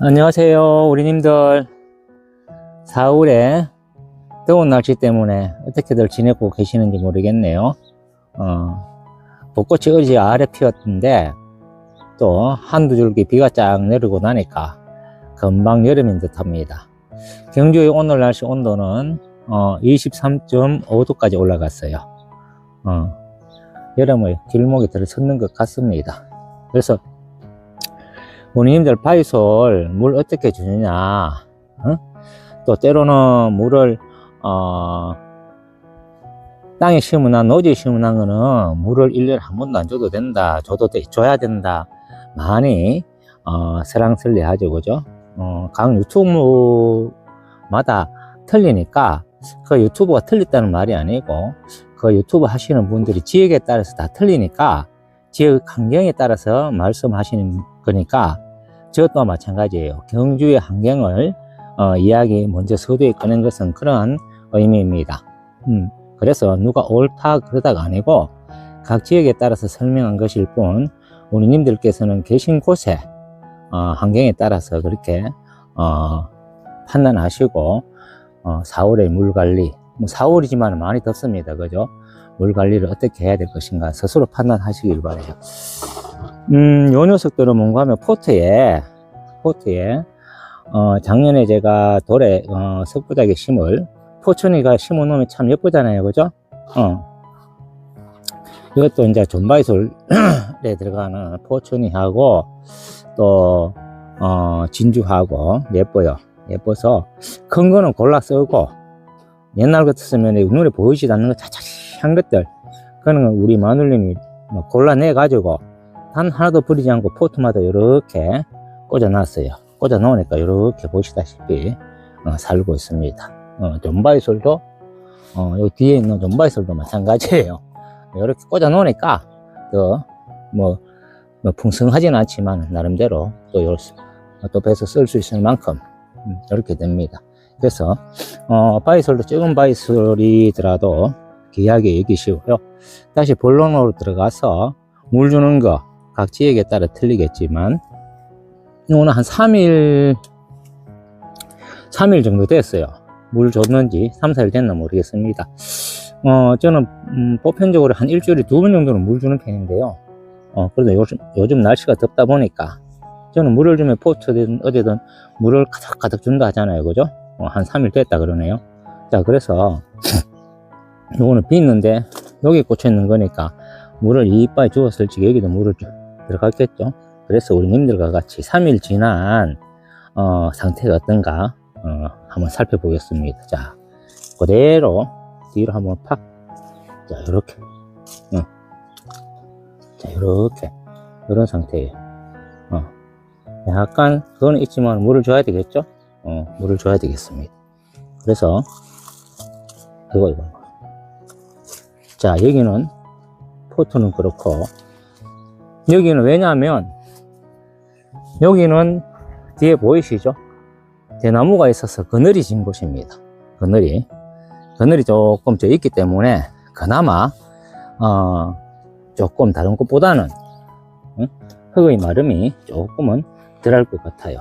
안녕하세요, 우리님들. 4월에 더운 날씨 때문에 어떻게들 지내고 계시는지 모르겠네요. 벚꽃이 어제 아래 피었는데 또 한두 줄기 비가 쫙 내리고 나니까 금방 여름인 듯 합니다. 경주의 오늘 날씨 온도는 23.5도까지 올라갔어요. 여름의 길목에 들어섰는 것 같습니다. 그래서 우리님들 바위솔 물 어떻게 주느냐, 또 때로는 물을 땅에 심으나 노지에 심으나 거는 물을 1년에 한 번도 안 줘도 된다, 줘야 된다, 많이 설랑설레 하죠, 그죠? 각 유튜브마다 틀리니까 그 유튜브가 틀렸다는 말이 아니고 그 유튜브 하시는 분들이 지역에 따라서 다 틀리니까 지역 환경에 따라서 말씀하시는 거니까 저것도 마찬가지예요. 경주의 환경을 이야기 먼저 서두에 꺼낸 것은 그런 의미입니다. 그래서 누가 옳다 그러다가 아니고 각 지역에 따라서 설명한 것일 뿐, 우리님들께서는 계신 곳에 환경에 따라서 그렇게 판단하시고 4월의 물관리, 4월이지만 많이 덥습니다, 그죠? 물관리를 어떻게 해야 될 것인가 스스로 판단하시길 바라요. 요 녀석들은 뭔가 하면 포트에 작년에 제가 돌에 석부작에 심을 포천이가 심어 놓으면 참 예쁘잖아요, 그죠? 이것도 이제 존바이솔에 들어가는 포천이하고 또 진주하고 예뻐서 큰 거는 골라 쓰고, 옛날 같았으면 눈에 보이지도 않는 거 차차한 것들, 그거는 우리 마눌님이 골라내 가지고 단 하나도 버리지 않고 포트마다 이렇게 꽂아 놨어요. 꽂아 놓으니까 이렇게 보시다시피 살고 있습니다. 존바이솔도 여기 뒤에 있는 존바이솔도 마찬가지예요. 이렇게 꽂아 놓으니까 뭐 풍성하지는 않지만 나름대로 또 배서 쓸 수 있을 만큼 이렇게 됩니다. 그래서 바이솔도 적은 바이솔이더라도 귀하게 여기시고요. 다시 본론으로 들어가서 물 주는 거 각 지역에 따라 틀리겠지만 오늘 한 3일 정도 됐어요. 물 줬는지 3, 4일 됐나 모르겠습니다. 저는 보편적으로 한 일주일에 2번 정도는 물 주는 편인데요. 그래도 요즘 날씨가 덥다 보니까 저는 물을 주면 포트든 어디든 물을 가득 준다 하잖아요, 그죠? 한 3일 됐다 그러네요. 자, 그래서 요거는 빗는데 여기 꽂혀 있는 거니까 물을 이빨에 주었을지 여기도 물을 들어갔겠죠. 그래서 우리 님들과 같이 3일 지난 상태가 어떤가 한번 살펴보겠습니다. 자, 그대로 뒤로 한번 팍, 자, 이렇게 자, 이렇게 이런 상태예요. 약간 그거는 있지만 물을 줘야 되겠죠. 물을 줘야 되겠습니다. 그래서 이거 자, 여기는 포트는 그렇고, 여기는 왜냐하면 여기는 뒤에 보이시죠? 대나무가 있어서 그늘이 진 곳입니다. 그늘이 조금 있기 때문에 그나마 조금 다른 곳보다는 흙의 마름이 조금은 덜할 것 같아요.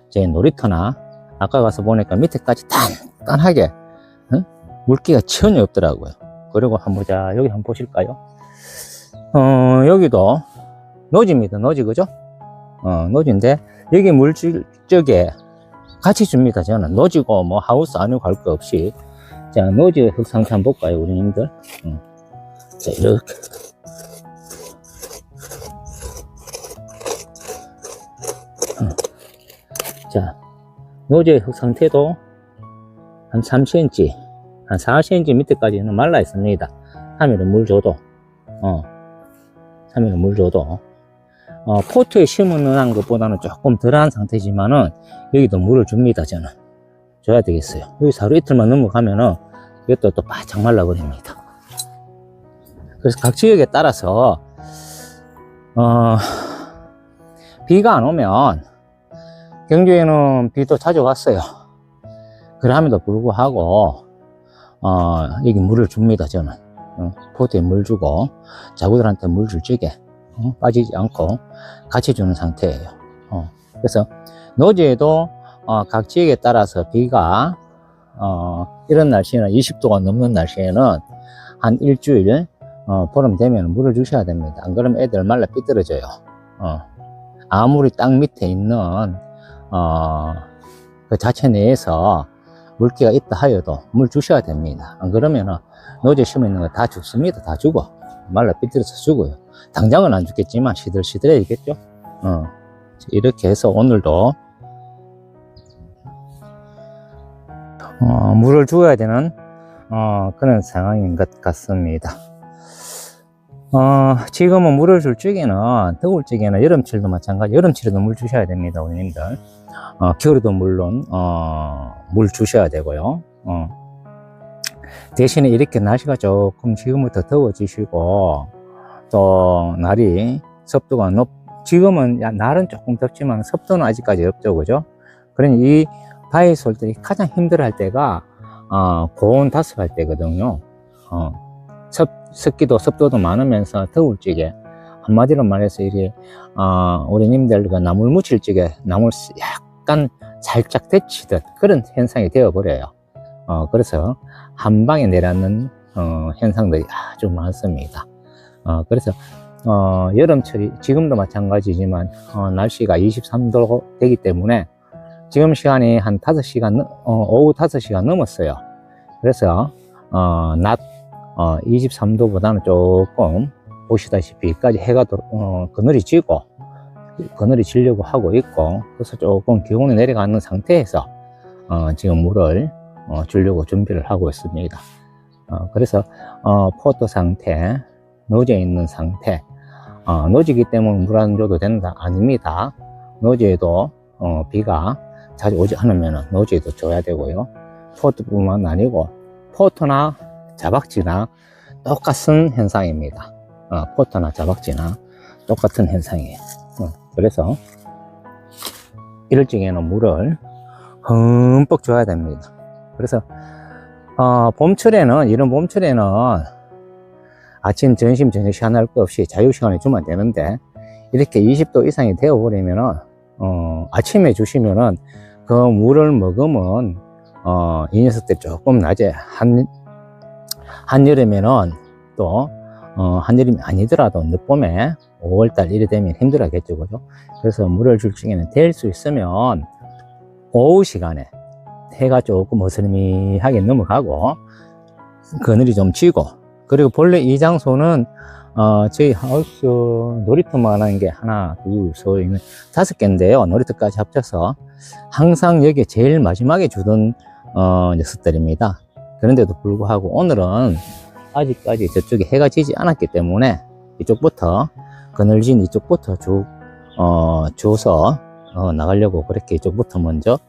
제 놀이터나 아까 가서 보니까 밑에까지 단단하게 물기가 전혀 없더라고요. 그리고 여기 한번 보실까요? 여기도 노지입니다. 노지, 그죠? 노지인데 여기 물 줄 적에 같이 줍니다. 저는 노지고 뭐 하우스 아니고 할 거 없이. 자, 노지의 흙 상태 한번 볼까요, 우리님들? 자, 이렇게 자, 노지의 흙 상태도 한 3cm, 한 4cm 밑에까지는 말라 있습니다. 3일은 물 줘도, 3일은 물 줘도, 포트에 심은 것보다는 조금 덜한 상태지만은, 여기도 물을 줍니다, 저는. 줘야 되겠어요. 여기서 하루 이틀만 넘어가면은, 이것도 또 바짝 말라버립니다. 그래서 각 지역에 따라서, 비가 안 오면, 경주에는 비도 자주 왔어요. 그럼에도 불구하고 여기 물을 줍니다. 저는 포트에 물 주고 자구들한테 물 줄 적에 빠지지 않고 같이 주는 상태예요. 그래서 노지에도 각 지역에 따라서 비가 이런 날씨에는 20도가 넘는 날씨에는 한 일주일 보름 되면 물을 주셔야 됩니다. 안 그러면 애들 말라 삐뚤어져요. 아무리 땅 밑에 있는 그 자체 내에서 물기가 있다 하여도 물 주셔야 됩니다. 안 그러면은 노지에 심어 있는 거 다 죽습니다. 다 죽어. 말라 삐뚤어서 죽어요. 당장은 안 죽겠지만 시들시들해지겠죠. 이렇게 해서 오늘도 물을 주어야 되는 그런 상황인 것 같습니다. 지금은 물을 줄 적에는, 더울 적에는 여름철도 마찬가지, 여름철에도 물 주셔야 됩니다, 우리님들. 겨울에도 물론 물 주셔야 되고요. 대신에 이렇게 날씨가 조금 지금부터 더워지시고 또 날이 습도가 지금은 날은 조금 덥지만 습도는 아직까지 없죠, 그죠? 그러니 이 바이솔들이 가장 힘들어 할 때가 고온 다습할 때거든요. 습기도 습도도 많으면서 더울 적에, 한마디로 말해서 이게 우리님들 그 나물 무칠 적에 나물 약간 살짝 데치듯 그런 현상이 되어버려요. 그래서 한 방에 내려앉는 현상들이 아주 많습니다. 그래서 여름철이 지금도 마찬가지지만 날씨가 23도 되기 때문에 지금 시간이 한 5시간, 오후 5시간 넘었어요. 그래서 낮 23도보다는 조금 보시다시피 여기까지 해가 그늘이 지고 그늘이 지려고 하고 있고, 그래서 조금 기온이 내려가는 상태에서 지금 물을 주려고 준비를 하고 있습니다. 그래서 포도 상태, 노지에 있는 상태, 노지기 때문에 물 안 줘도 된다? 아닙니다. 노지에도 비가 자주 오지 않으면 노지에도 줘야 되고요. 포도뿐만 아니고 포도나 자박지나 똑같은 현상입니다. 포도나 자박지나 똑같은 현상이에요. 그래서 이럴 적에는 물을 흠뻑 줘야 됩니다. 그래서 봄철에는, 이런 봄철에는 아침, 점심, 저녁 하나 할 것 없이 자유시간에 주면 되는데, 이렇게 20도 이상이 되어버리면은 아침에 주시면은 그 물을 먹으면 이 녀석들 조금 낮에 한여름에는 또 한여름이 아니더라도 늦봄에 5월달 이래 되면 힘들어하겠죠, 그죠? 그래서 물을 줄 적에는 될 수 있으면 오후 시간에 해가 조금 어스름하게 넘어가고 그늘이 좀 지고, 그리고 본래 이 장소는 저희 하우스 놀이터만 한 게 하나, 둘, 셋, 5개인데요. 놀이터까지 합쳐서 항상 여기 제일 마지막에 주던 녀석들입니다. 그런데도 불구하고 오늘은 아직까지 저쪽에 해가 지지 않았기 때문에 이쪽부터, 그늘진 이쪽부터 쭉 줘서 나가려고 그렇게 이쪽부터 먼저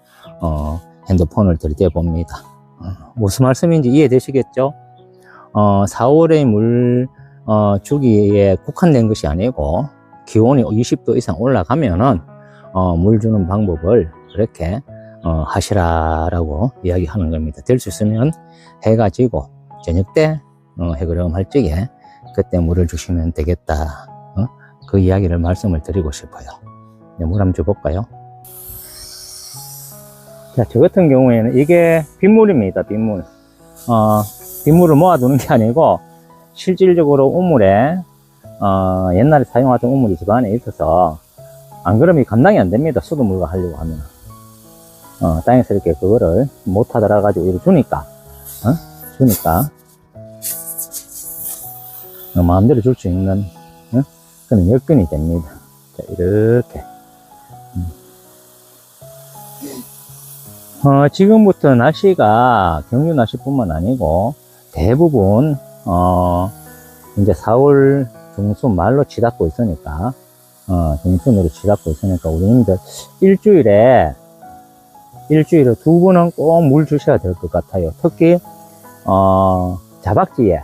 핸드폰을 들이대 봅니다. 무슨 말씀인지 이해되시겠죠? 4월의 물 주기에 국한된 것이 아니고 기온이 20도 이상 올라가면은 물 주는 방법을 그렇게 하시라라고 이야기하는 겁니다. 될 수 있으면 해가 지고 저녁 때 해그름할 적에 그때 물을 주시면 되겠다. 그 이야기를 말씀을 드리고 싶어요. 네, 물 한번 줘볼까요? 자, 저 같은 경우에는 이게 빗물입니다. 빗물. 빗물을 모아두는 게 아니고 실질적으로 우물에 옛날에 사용하던 우물이 집 안에 있어서, 안 그러면 감당이 안 됩니다. 수돗물과 하려고 하면 땅에서 이렇게 그거를 못 하더라 가지고 이렇게 주니까 마음대로 줄 수 있는 그런 여건이 됩니다. 자, 이렇게 지금부터 날씨가 경주 날씨뿐만 아니고 대부분 이제 4월 중순 말로 치닫고 있으니까 중순으로 치닫고 있으니까 우리님들 일주일에 2번은 꼭 물 주셔야 될 것 같아요. 특히 자박지에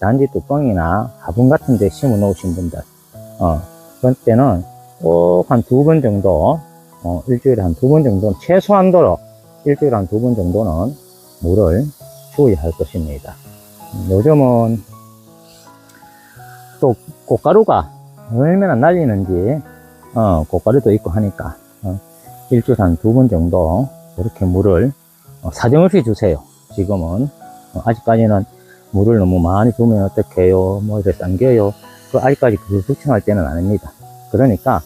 단지 뚜껑이나 화분 같은 데 심어 놓으신 분들 그럴 때는 꼭 한 2번 정도 일주일에 한 2번 정도는, 최소한도로 일주일에 한 2번 정도는 물을 주어야 할 것입니다. 요즘은 또 꽃가루가 얼마나 날리는지 고가리도 있고 하니까, 일주일에 한 2번 정도, 이렇게 물을, 사정없이 주세요. 지금은. 아직까지는 물을 너무 많이 주면 어떡해요? 뭐, 이래 당겨요. 아직까지 그 걱정할 때는 아닙니다. 그러니까,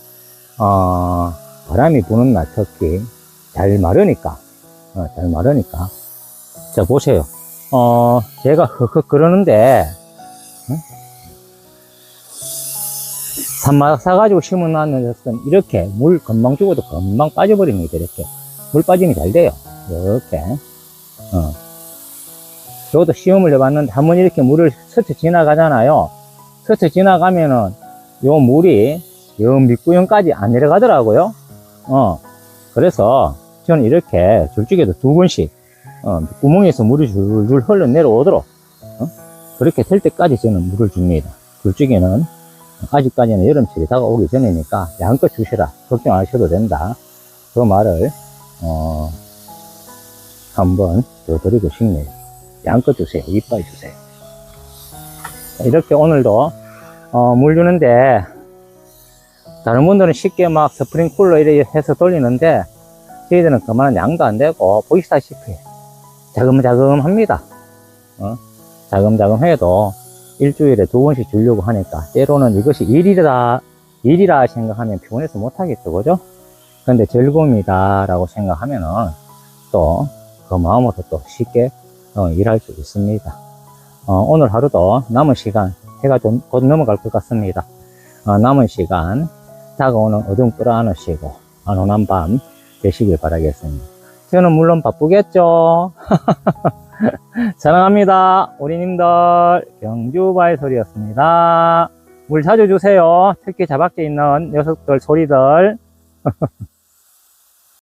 바람이 부는 날 특히 잘 마르니까, 자, 보세요. 제가 흑흑 그러는데, 산마닥 사가지고 심어놨는 것은 이렇게 물 금방 주고도 금방 빠져버립니다. 이렇게. 물 빠짐이 잘 돼요. 이렇게. 저도 시험을 해봤는데 한 번 이렇게 물을 스쳐 지나가잖아요. 스쳐 지나가면은 요 물이 요 밑구녕까지 안 내려가더라고요. 그래서 저는 이렇게 줄쭉에도 2번씩 구멍에서 물이 줄줄 흘러 내려오도록 그렇게 될 때까지 저는 물을 줍니다. 줄쭉에는 아직까지는 여름철이 다가오기 전이니까 양껏 주시라. 걱정 안 하셔도 된다. 그 말을 한번 더 드리고 싶네요. 양껏 주세요. 이빨 주세요. 이렇게 오늘도 물 주는데 다른 분들은 쉽게 막 스프링쿨러 이렇게 해서 돌리는데 저희들은 그만한 양도 안 되고 보시다시피 자금자금합니다. 자금자금해도 일주일에 2번씩 주려고 하니까 때로는 이것이 일이라 생각하면 피곤해서 못하겠죠. 그죠? 근데 즐거움이다 라고 생각하면은 또 그 마음으로 또 쉽게 일할 수 있습니다. 오늘 하루도 남은 시간 해가 좀 곧 넘어갈 것 같습니다. 남은 시간 다가오는 어둠 끌어안으시고 안온한 밤 되시길 바라겠습니다. 저는 물론 바쁘겠죠. 사랑합니다. 우리님들 경주바이솔이었습니다. 물 자주 주세요. 특히 자박재 있는 녀석들 소리들